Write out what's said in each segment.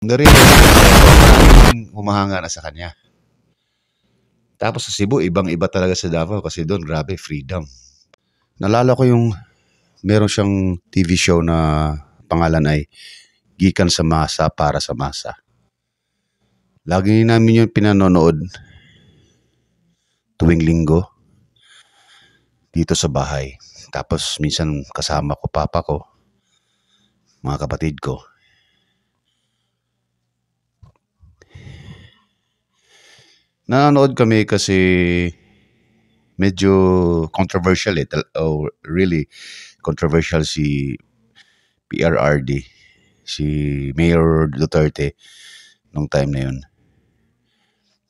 na-realize ko maraming humahanga na sa kanya. Tapos sa Cebu, ibang-iba talaga sa Davao kasi doon, grabe, freedom. Nalala ko yung meron siyang TV show na pangalan ay Gikan sa Masa para sa Masa. Lagi namin yung pinanonood tuwing linggo dito sa bahay. Tapos minsan kasama ko papa ko, mga kapatid ko. Nanonood kami kasi medyo controversial really controversial si PRRD, si Mayor Duterte nung time na yun.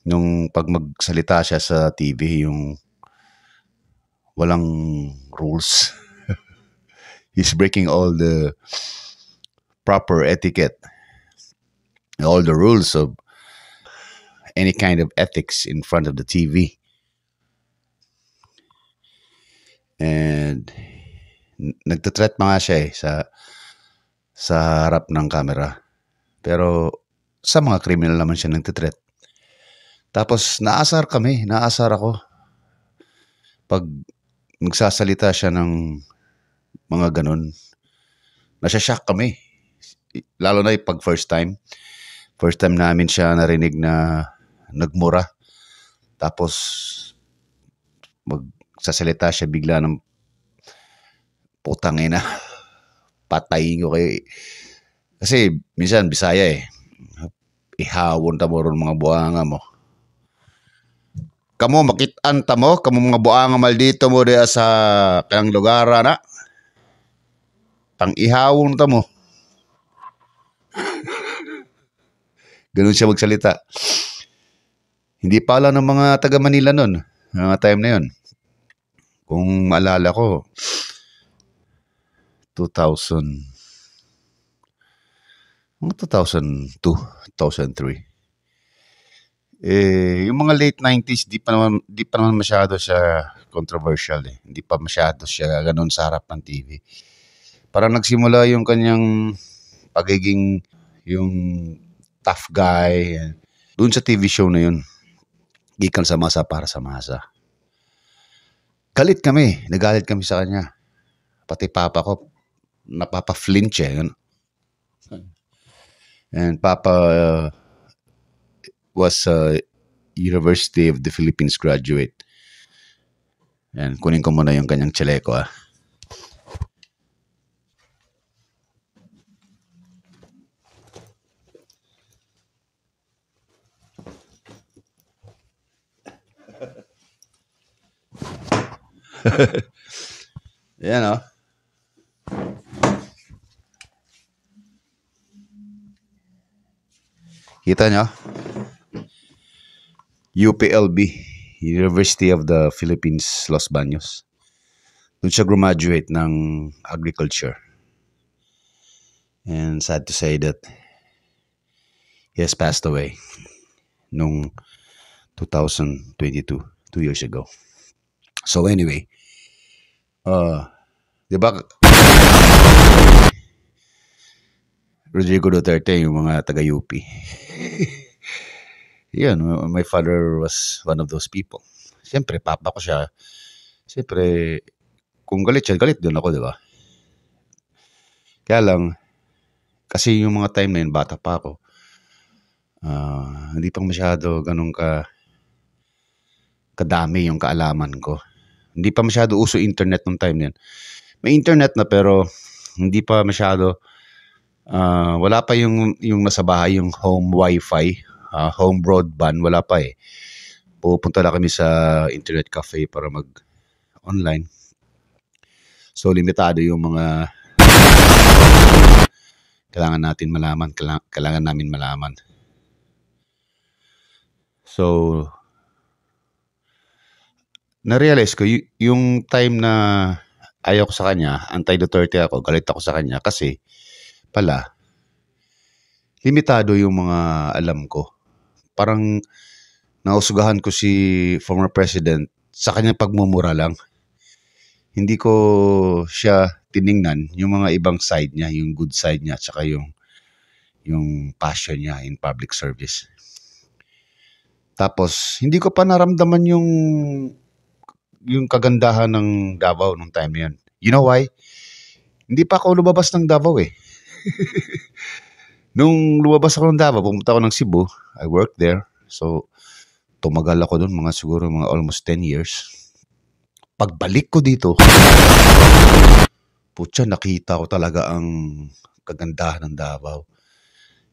Nung pag magsalita siya sa TV, yung walang rules. He's breaking all the proper etiquette, all the rules of any kind of ethics in front of the TV. And nagtitreat pa nga siya sa harap ng camera. Pero sa mga criminal naman siya nagtitreat. Tapos naasar ako. Pag magsasalita siya ng mga ganun, nasya-shock kami. Lalo na pag first time namin siya narinig na nagmura. Tapos magsasalita siya bigla ng putang ina, patayin ko kayo. Kasi minsan Bisaya ihawon ta mo ron mga buanga mo. Kamo makitaan ta mo, kamo mga buanga maldito mo diya sa kanang lugar na. Pang ihawon ta mo. Ganun siya magsalita. Hindi pala ng mga taga Manila nun, mga time na yun. Kung maalala ko, 2002, 2003. Yung mga late 90s, di pa naman masyado siya controversial Hindi pa masyado siya ganun sa harap ng TV. Parang nagsimula yung kanyang pagiging yung tough guy. Doon sa TV show na yun, Gikan sa Masa para sa Masa. Nagalit kami sa kanya. Pati papa ko, napapa-flinch And papa was a University of the Philippines graduate. And kunin ko muna yung kanyang chaleco Yan Kita nyo? UPLB, University of the Philippines, Los Baños. Doon siya graduate ng agriculture. And sad to say that he has passed away nung 2022, 2 years ago. So anyway, diba Rodrigo Duterte yung mga taga-UP. Yan, my father was one of those people. Siyempre, papa ko siya. Siyempre, kung galit siya, galit din ako, diba? Kaya lang, kasi yung mga time na yun, bata pa ako, hindi pa masyado ganun kadami yung kaalaman ko. Hindi pa masyado uso internet nung time na yun. May internet na pero hindi pa masyado, wala pa yung nasa bahay, yung home wifi, home broadband, wala pa Pupunta na kami sa internet cafe para mag-online. So, limitado yung mga kailangan namin malaman. So, na-realize ko yung time na ayaw ko sa kanya, anti-Duterte ako, galit ako sa kanya kasi pala, limitado yung mga alam ko. Parang nausugahan ko si former president sa kanyang pagmumura lang. Hindi ko siya tiningnan yung mga ibang side niya, yung good side niya, at saka yung yung passion niya in public service. Tapos, hindi ko pa naramdaman yung kagandahan ng Davao nung time na yun. You know why? Hindi pa ako lumabas ng Davao eh. Nung lumabas ako ng Davao, pumunta ako ng Cebu. I worked there. So, tumagal ako doon, siguro almost 10 years. Pagbalik ko dito, putya, nakita ko talaga ang kagandahan ng Davao.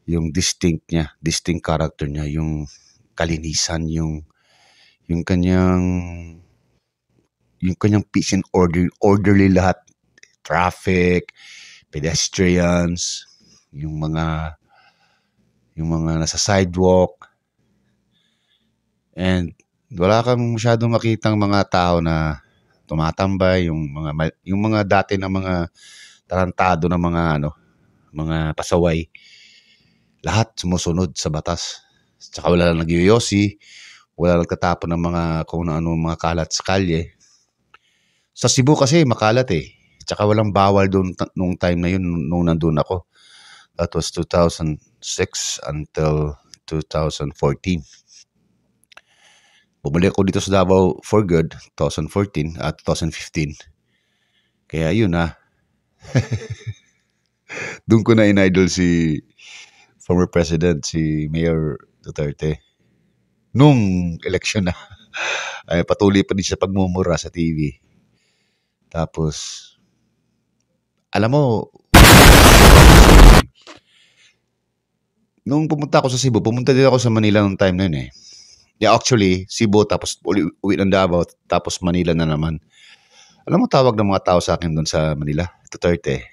Yung distinct character niya, yung kalinisan, yung kanyang peace and orderly lahat. Traffic, pedestrians, yung mga nasa sidewalk. And wala kang masyadong makitang mga tao na tumatambay, yung mga dati na mga tarantado na mga pasaway. Lahat sumusunod sa batas. Tsaka wala lang nagyoyosi, wala lang katapon ng kung ano mga kalat sa kalye. Sa Cebu kasi makalat eh. Tsaka walang bawal doon nung time na yun nung nandun ako. That was 2006 until 2014. Bumalik ako dito sa Davao for good, 2014 at 2015. Kaya yun doon ko na in-idol si former president, si Mayor Duterte. Nung election na, ay patuloy pa din siya pagmumura sa TV. Tapos, alam mo, nung pumunta ako sa Cebu, pumunta din ako sa Manila nung time na yun eh. Yeah, actually, Cebu, tapos uwi ng Davao, tapos Manila na naman. Alam mo, tawag ng mga tao sa akin doon sa Manila, Duterte.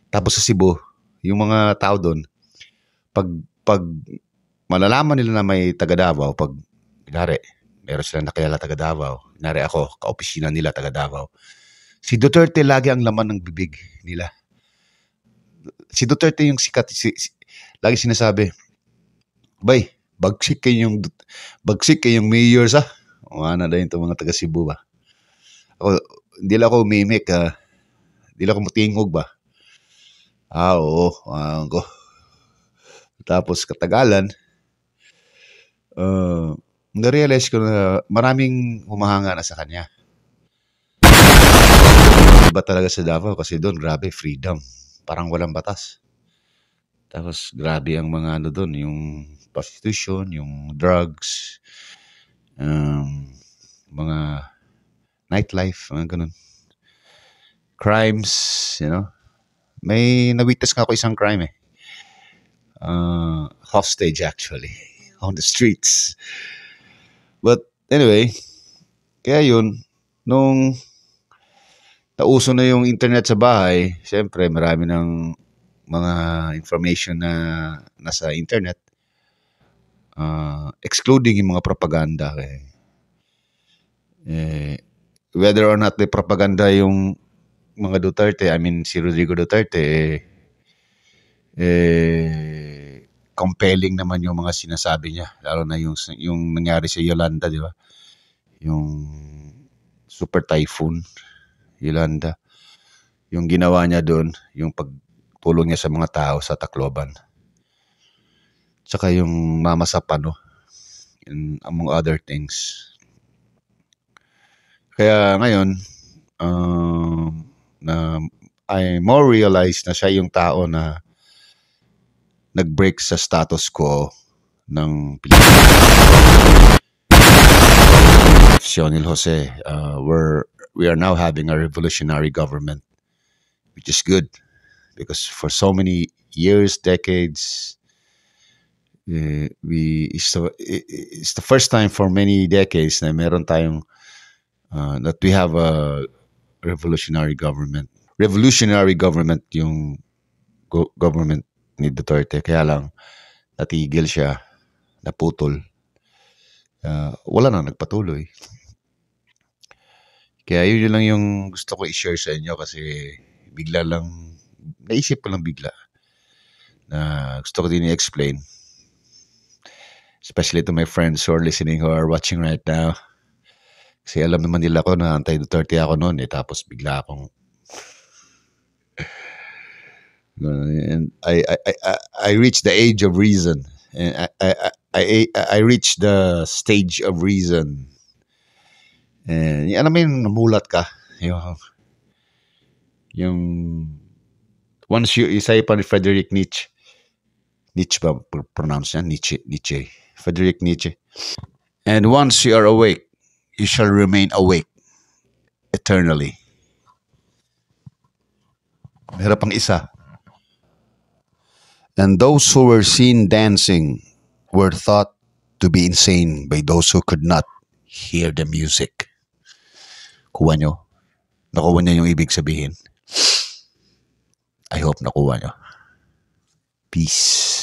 Tapos sa Cebu, yung mga tao doon, pag malalaman nila na may taga Davao, pag kunwari, meron silang nakilala taga Davao, kunwari ako, kaopisina nila taga Davao, si Duterte lagi ang laman ng bibig nila. Si Duterte yung sikat, lagi sinasabi, bay, bagsik kayong mayor sa. O ano na yun itong mga taga Cebu ba. Hindi lang ako mimik, hindi lang ako matingog ba. Oo, ko. Tapos katagalan, na-realize ko na maraming humahanga na sa kanya. Iba talaga sa Davao kasi doon, grabe, freedom. Parang walang batas. Tapos grabe ang mga doon, yung prostitution, yung drugs, mga nightlife, mga ganun. Crimes, May na-witness nga ako isang crime eh. Hostage actually, on the streets. But anyway, kaya yun, nung nauso na yung internet sa bahay, syempre marami ng mga information na nasa internet, excluding yung mga propaganda. Whether or not the propaganda yung mga Duterte, I mean si Rodrigo Duterte, compelling naman yung mga sinasabi niya, lalo na yung nangyari sa Yolanda, di ba? Yung super typhoon Yolanda, yung ginawa niya doon, yung pagtulong niya sa mga tao sa Tacloban, tsaka yung Mama Sapano, among other things. Kaya ngayon, na I more realize na siya yung tao na nag-break sa status quo ng Pilipinas. Sionil Jose, we are now having a revolutionary government, which is good because for so many years, decades, it's the first time for many decades na meron tayong that we have a revolutionary government. Revolutionary government yung government ni Duterte. Kaya lang, natigil siya, naputol. Wala na nagpatuloy. Kaya yun lang yung gusto ko i-share sa inyo kasi naisip ko lang bigla na gusto ko din i-explain. Especially to my friends who are listening, who are watching right now. Kasi alam naman nila ko na anti-Duterte ako noon tapos bigla akong And I reached the age of reason. And I reached the stage of reason. And alam mo yung namulat ka. Yung once you, isa pa ni Frederick Nietzsche. Nietzsche ba pronounce niya? Nietzsche. Frederick Nietzsche. And once you are awake, you shall remain awake eternally. Meron pang isa. And those who were seen dancing were thought to be insane by those who could not hear the music. Kuha nyo? Nakuha niya yung ibig sabihin. I hope nakuha nyo. Peace.